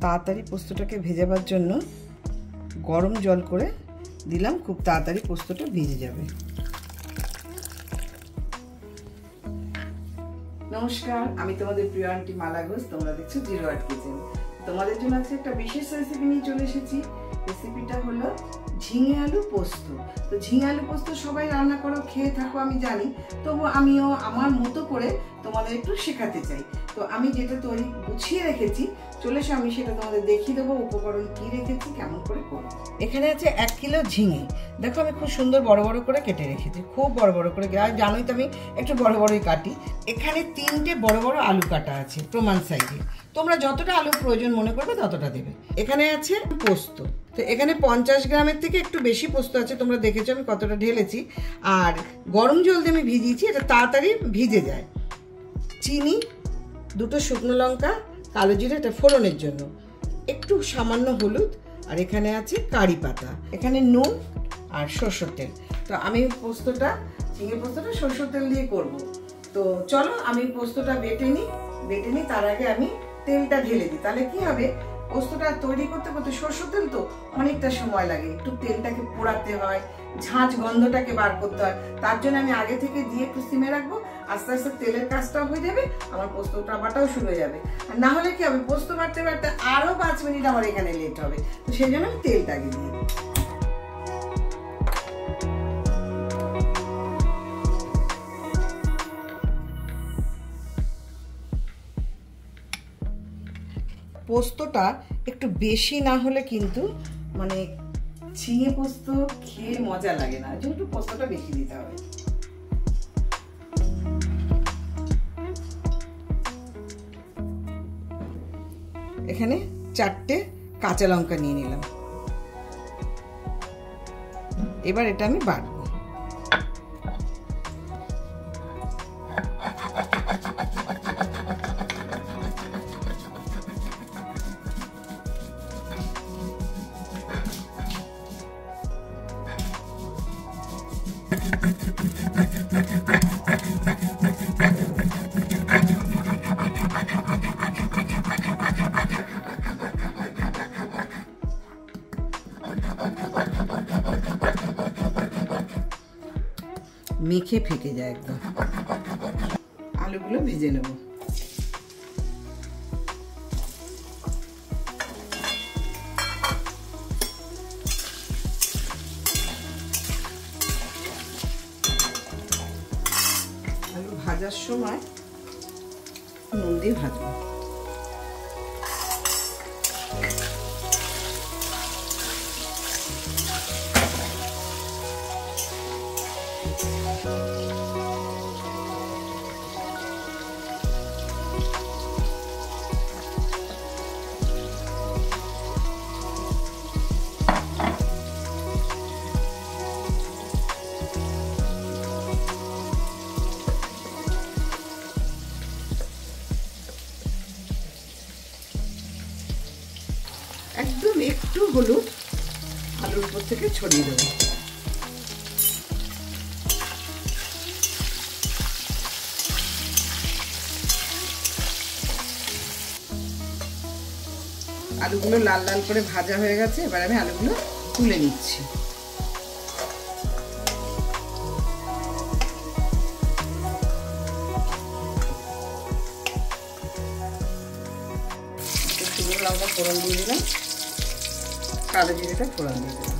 তাড়াতাড়ি পোস্তটাকে ভেজাবার জন্য গরম জল করে দিলাম, খুব তাড়াতাড়ি পোস্তটা ভিজে যাবে। নমস্কার, আমি তোমাদের প্রিয় আন্টি মালা ঘোষ। তোমরা দেখছো জিরো আর্ট কিচেন। তোমাদের জন্য আজকে একটা বিশেষ রেসিপি নিয়ে চলে এসেছি। রেসিপিটা হলো ঝিঙে আলু পোস্ত। তো ঝিঙে আলু পোস্ত সবাই রান্না করো, খেয়ে থাকো আমি জানি, তবু আমিও আমার মতো করে তোমাদের একটু শেখাতে চাই। তো আমি যেটা তৈরি গুছিয়ে রেখেছি, চলে এসো আমি সেটা তোমাদের দেখিয়ে দেবো উপকরণ কি রেখেছি, কেমন করে করবো। এখানে আছে 1 কিলো ঝিঙে। দেখো আমি খুব সুন্দর বড় বড় করে কেটে রেখেছি, খুব বড় বড় করে। আর জানোই তো আমি একটু বড় বড়ই কাটি। এখানে 3টে বড় বড় আলু কাটা আছে প্রমাণ সাইজে। তোমরা যতটা আলু প্রয়োজন মনে করবে ততটা দেবে। এখানে আছে পোস্ত। তো এখানে 50 গ্রামের থেকে একটু বেশি পোস্ত আছে, তোমরা দেখেছো আমি কতটা ঢেলেছি। আর গরম জল দিয়ে আমি ভিজিয়েছি, এটা তাড়াতাড়ি ভিজে যায়। চিনি, 2টো শুকনো লঙ্কা, কালো জিরে, এটা ফোড়নের জন্য, একটু সামান্য হলুদ, আর এখানে আছে কারি পাতা, এখানে নুন আর সরষের তেল। তো আমি পোস্তটা, ঝিঙে পোস্তটা সরষের তেল দিয়ে করব। তো চলো আমি পোস্তটা বেটে নিই। তার আগে আমি তেলটা ঢেলে দিই, তাহলে কি হবে, পোস্তটা তৈরি করতে করতে সরষের তেল তো অনেকটা সময় লাগে, একটু তেলটাকে পোড়াতে হয়, ঝাঁঝ গন্ধটাকে বার করতে হয়। তার জন্য আমি আগে থেকে দিয়ে একটু সিমে রাখবো। আস্তে আস্তে তেলের কাজটাও হয়ে যাবে, আমার পোস্তটা বাটাও শুরু হয়ে যাবে। আর না হলে কি হবে, পোস্ত বাটতে বাটতে আরো 5 মিনিট আমার এখানে লেট হবে। তো সেই জন্য আমি তেলটা আগে দিয়ে দিই। পোস্তটা একটু বেশি না হলে কিন্তু মানে ঝিঙে পোস্ত খেয়ে মজা লাগে না, যেহেতু একটু পোস্তটা বেশি দিতে হবে। এখানে 4টে কাঁচা লঙ্কা নিয়ে নিলাম। এবার এটা আমি বাটবো। মেখে ফেটে যায় একদম। আলুগুলো ভেজে নেব। আলু ভাজার সময় নুন দিয়ে ভাজবো। একদম একটু হলুদ আলুর উপর থেকে ছড়িয়ে দেবো। আলুগুলো লাল লাল করে ভাজা হয়ে গেছে, এবার আমি আলুগুলো তুলে নিচ্ছি। শুকনো লঙ্কা ফোড়ন দিয়ে দিলাম, কালো জিরেটা ফোড়ন দিয়ে দিলাম।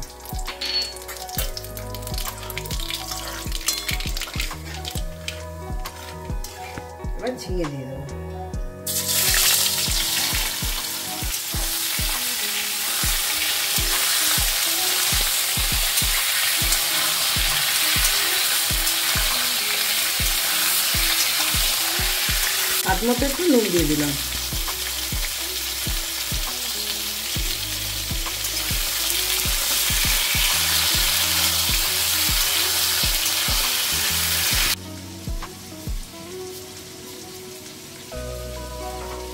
এবার ঝিঙে দিয়ে দেবো। হাত মতো একটু নুন দিয়ে দিলাম।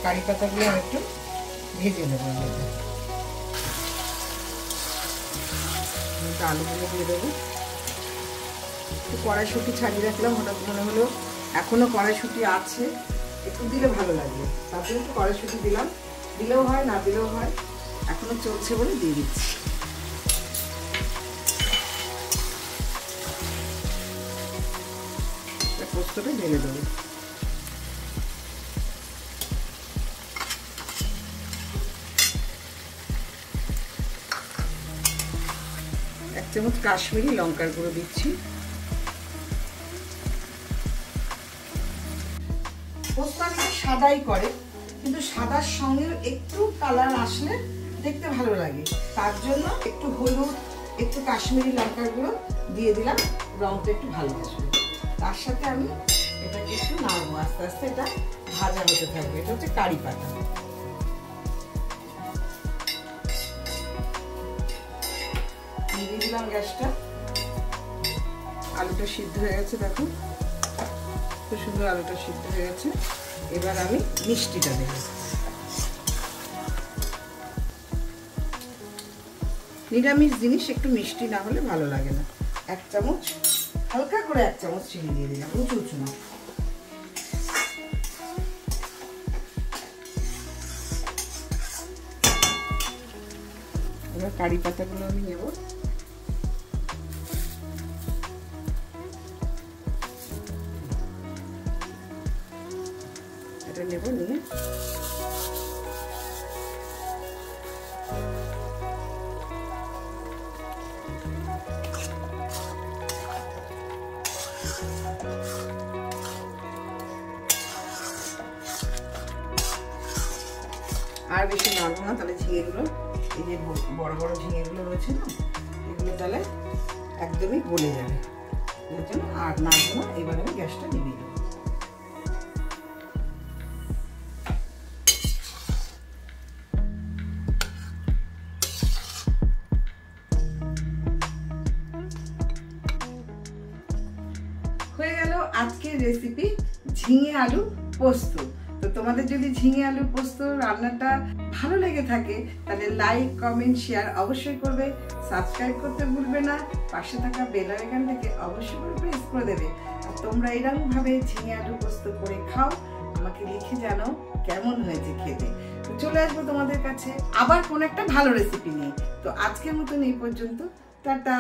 কারি পাতাগুলো আমি একটু ভেজে নেব। আলুগুলো দিয়ে দেবো। একটু কড়াইশুঁটি ছাড়িয়ে রাখলাম, হঠাৎ মনে হলো এখনো কড়াইশুঁটি আছে, একটু দিলে ভালো লাগবে, তারপরে একটু কড়াইশুঁটি দিলাম। দিলেও হয়, না দিলেও হয়, এখনো চলছে বলে দিয়ে দিচ্ছি। পোস্তটা ঢেলে দেবো। এক চামচ কাশ্মীরি লঙ্কার গুঁড়ো দিচ্ছি। পোস্ত অনেকে সাদাই করে, কিন্তু সাদার সঙ্গে একটু কালার আসলে দেখতে ভালো লাগে, তার জন্য একটু হলুদ, একটু কাশ্মীরি লঙ্কার গুঁড়ো দিয়ে দিলাম, রংটা একটু ভালো আসবে। তার সাথে আমি এটাকে একটু নাড়বো, আস্তে আস্তে এটা ভাজা হতে থাকবে। এটা হচ্ছে কারি পাতা। দিয়ে দিলাম গ্যাসটা। আলুটা সিদ্ধ হয়ে গেছে, দেখো খুব সুন্দর আলুটা সিদ্ধ হয়ে গেছে। এবার আমি মিষ্টিটা দেব। নিরামিষ জিনিস একটু মিষ্টি না হলে ভালো লাগে না। এক চামচ, হালকা করে এক চামচ চিনি দিয়ে দিলাম, উঁচু উঁচু না। এবার কারি পাতাগুলো আমি নেব। এটা নেব, নিয়ে আর বেশি নাড়বো না, তাহলে ঝিঙেগুলো, এই যে বড় বড় ঝিঙেগুলো রয়েছে না, এগুলো তাহলে একদমই গলে যাবে। এর জন্য আর নাড়বো না। এবার আমি গ্যাসটা নিভিয়ে দেবো। হয়ে গেল আজকের রেসিপি ঝিঙে আলু পোস্ত। তো তোমাদের যদি ঝিঙে আলু পোস্ত রান্নাটা ভালো লেগে থাকে তাহলে লাইক, কমেন্ট, শেয়ার অবশ্যই করবে। সাবস্ক্রাইব করতে ভুলবে না। পাশে থাকা বেল আইকনটাকে অবশ্যই প্রেস করে দেবে। আর তোমরা এরকম ভাবে ঝিঙে আলু পোস্ত করে খাও, আমাকে লিখে জানাও কেমন হয়েছে খেতে। তো চলে আসবো তোমাদের কাছে আবার কোন একটা ভালো রেসিপি নিয়ে। তো আজকের মতন এই পর্যন্ত, টাটা।